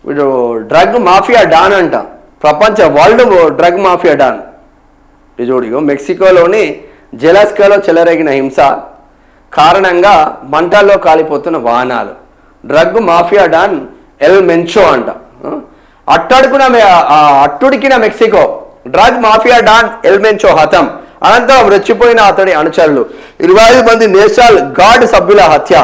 వీడు drug mafia don అంట, ప్రపంచ వరల్డ్ డ్రగ్ మాఫియా డాన్. చూడు, మెక్సికోలోని జెలాస్కాలో చెలరేగిన హింస కారణంగా మంటల్లో కాలిపోతున్న వాహనాలు. Drug mafia don El Mencho అంట. అట్టుడికిన Mexico drug mafia don El Mencho హతం. అనంతరం రెచ్చిపోయిన అతడి అనుచరులు. 25 మంది నేషనల్ గార్డ్ సభ్యుల హత్య.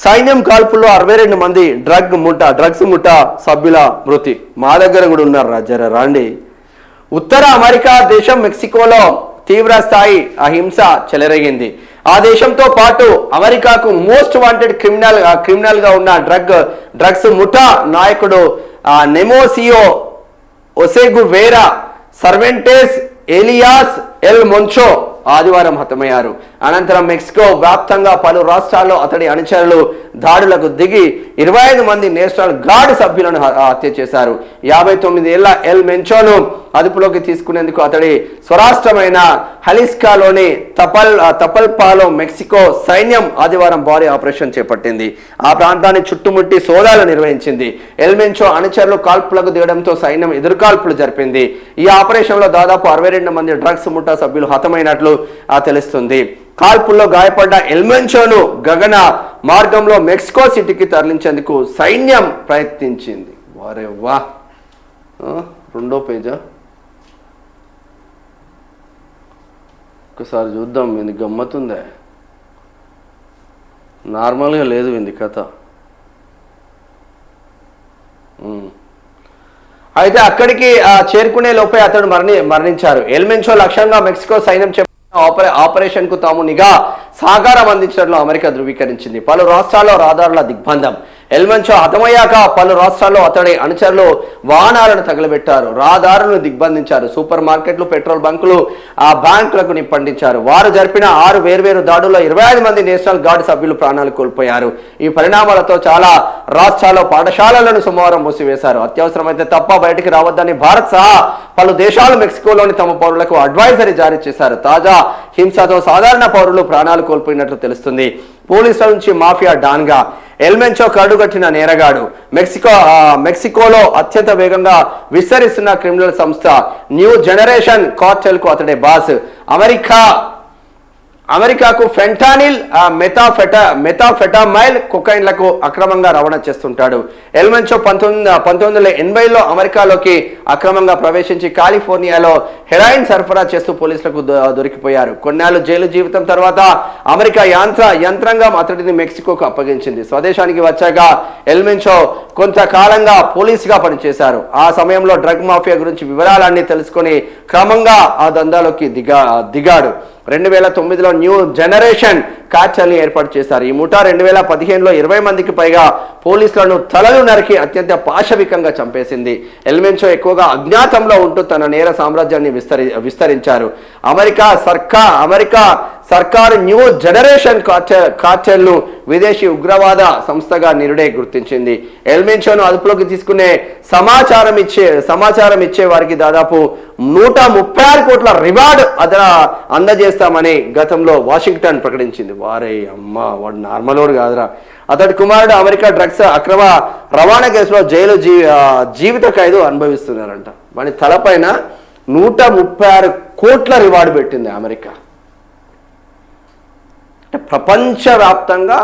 సైన్యం కాల్పుల్లో 62 మంది డ్రగ్స్ ముఠా సభ్యుల మృతి. మా దగ్గర కూడా ఉన్నారు జర రాండి. ఉత్తర అమెరికా దేశం మెక్సికోలో తీవ్ర స్థాయి అహింస చెలరేగింది. ఆ దేశంతో పాటు అమెరికాకు మోస్ట్ వాంటెడ్ క్రిమినల్ గా ఉన్న డ్రగ్స్ ముఠా నాయకుడు నెమోసియో ఒసెగువేరా సర్వెంటెస్ ఎలియాస్ ఎల్ మొన్చో ఆదివారం హతమయ్యారు. అనంతరం మెక్సికో వ్యాప్తంగా పలు రాష్ట్రాల్లో అతడి అనుచరులు దాడులకు దిగి 25 మంది నేషనల్ గార్డ్ సభ్యులను హత్య చేశారు. 59 ఏళ్ల ఎల్ మెంచోను అదుపులోకి తీసుకునేందుకు అతడి స్వరాష్ట్రమైన హలిస్కాలోని తపల్పాలో మెక్సికో సైన్యం ఆదివారం భారీ ఆపరేషన్ చేపట్టింది. ఆ ప్రాంతాన్ని చుట్టుముట్టి సోదాలు నిర్వహించింది. ఎల్ మెంచో అనుచరులు కాల్పులకు దిగడంతో సైన్యం ఎదురుకాల్పులు జరిపింది. ఈ ఆపరేషన్లో దాదాపు 62 మంది డ్రగ్స్ ముఠా సభ్యులు హతమైనట్లు తెలుస్తుంది. కాల్పుల్లో గాయపడ్డ ఎల్ మెంచోను గగన మార్గంలో మెక్సికో సిటీకి తరలించేందుకు సైన్యం ప్రయత్నించింది. వారే వా, రెండో పేజా ఒకసారి చూద్దాం. ఇది గమ్మతుందే, నార్మల్గా లేదు ఇది కథ. అయితే అక్కడికి చేరుకునే లోపే అతడు మరణించారు. ఎల్ మెంచో లక్ష్యంగా మెక్సికో సైన్యం ఆపరేషన్ కు తాము నిఘా సహకారం అందించడంలో అమెరికా ధృవీకరించింది. పలు రాష్ట్రాల్లో రహదారుల దిగ్బంధం. ఎల్ మెంచో హతమయ్యాక పలు రాష్ట్రాల్లో అతడి అనుచరులు వాహనాలను తగలబెట్టారు, రహదారులను దిగ్బంధించారు, సూపర్ మార్కెట్లు, పెట్రోల్ బంకులు, బ్యాంకులకు నిప్పండించారు. వారు జరిపిన 6 వేర్వేరు దాడుల్లో 25 మంది నేషనల్ గార్డ్ సభ్యులు ప్రాణాలు కోల్పోయారు. ఈ పరిణామాలతో చాలా రాష్ట్రాల్లో పాఠశాలలను సోమవారం మూసివేశారు. అత్యవసరమైతే తప్ప బయటికి రావద్దని భారత్ సహా పలు దేశాలు మెక్సికోలోని తమ పౌరులకు అడ్వైజరీ జారీ చేశారు. తాజా హింసతో సాధారణ పౌరులు ప్రాణాలు కోల్పోయినట్లు తెలుస్తుంది. పోలీసుల నుంచి మాఫియా డాన్గా ఎల్ మెంచో కరడుగట్టిన నేరగాడు. మెక్సికోలో అత్యంత వేగంగా విస్తరిస్తున్న క్రిమినల్ సంస్థ న్యూ జనరేషన్ కార్టెల్ కు అతడే బాస్. అమెరికాకు ఫెంటానిల్, మెథాఫెటామైల్, కొకైన్లకు అక్రమంగా రవాణా చేస్తుంటాడు. ఎల్ మెంచో 1980లో అమెరికాలోకి అక్రమంగా ప్రవేశించి కాలిఫోర్నియాలో హెరాయిన్ సరఫరా చేస్తూ పోలీసులకు దొరికిపోయారు. కొన్నాళ్ళు జైలు జీవితం తర్వాత అమెరికా యంత్రాంగం అతడిని మెక్సికోకు అప్పగించింది. స్వదేశానికి వచ్చాక ఎల్ మెంచో కొంతకాలంగా పోలీసుగా పనిచేశారు. ఆ సమయంలో డ్రగ్ మాఫియా గురించి వివరాలన్నీ తెలుసుకొని క్రమంగా ఆ దందాలోకి దిగాడు. 2009లో న్యూ జనరేషన్ కార్టెల్ని ఏర్పాటు చేశారు. ఈ ముఠా 2015లో 20 మందికి పైగా పోలీసులను తలలు నరికి అత్యంత పాశవికంగా చంపేసింది. ఎల్ మెంచో ఎక్కువగా అజ్ఞాతంలో ఉంటూ తన నేర సామ్రాజ్యాన్ని విస్తరించారు. అమెరికా సర్కారు న్యూ జనరేషన్ కార్టెల్ను విదేశీ ఉగ్రవాద సంస్థగా నిరుడే గుర్తించింది. ఎల్ మెంచోను అదుపులోకి తీసుకునే సమాచారం ఇచ్చే వారికి దాదాపు 136 కోట్ల రివార్డ్ అందజేస్తామని గతంలో వాషింగ్టన్ ప్రకటించింది. వారే అమ్మ, వాడు నార్మల్ వాడు కాదురా. అతడి కుమారుడు అమెరికా డ్రగ్స్ అక్రమ రవాణా కేసులో జైలు జీవిత ఖైదు అనుభవిస్తున్నారంట. వాడి తలపైన 136 కోట్ల రివార్డు పెట్టింది అమెరికా. అంటే ప్రపంచవ్యాప్తంగా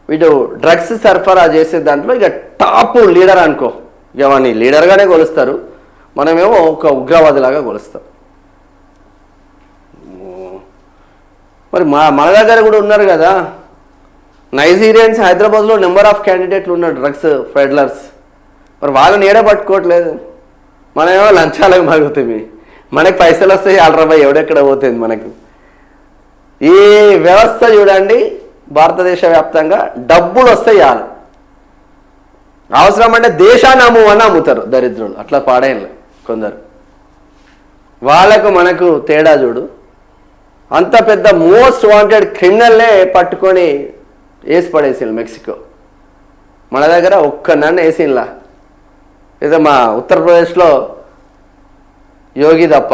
వీడు డ్రగ్స్ సరఫరా చేసే దాంట్లో ఇక టాప్ లీడర్ అనుకో. ఇక వాడిని లీడర్గానే కొలుస్తారు, మనమేమో ఒక ఉగ్రవాదిలాగా కొలుస్తాం. మరి మన దగ్గర కూడా ఉన్నారు కదా నైజీరియన్స్. హైదరాబాద్లో నెంబర్ ఆఫ్ క్యాండిడేట్లు ఉన్నారు డ్రగ్స్ పెడ్లర్స్. మరి వాళ్ళని ఏడ పట్టుకోవట్లేదు. మనమేమో లంచాలకు మరుగుతాయి. మనకి పైసలు వస్తాయి, 60 ఎవడెక్కడ పోతుంది మనకు. ఈ వ్యవస్థ చూడండి, భారతదేశ వ్యాప్తంగా డబ్బులు వస్తాయి చాలు. అవసరం అంటే దేశాన్ని అమ్ముతారు దరిద్రులు. అట్లా పాడేయాలి కొందరు. వాళ్ళకు మనకు తేడా చూడు. అంత పెద్ద మోస్ట్ వాంటెడ్ క్రిమినల్లే పట్టుకొని వేసి పడేసిండు మెక్సికో. మన దగ్గర ఒక్కనన్ను వేసిండ్లా. ఏదో మా ఉత్తరప్రదేశ్లో యోగి తప్ప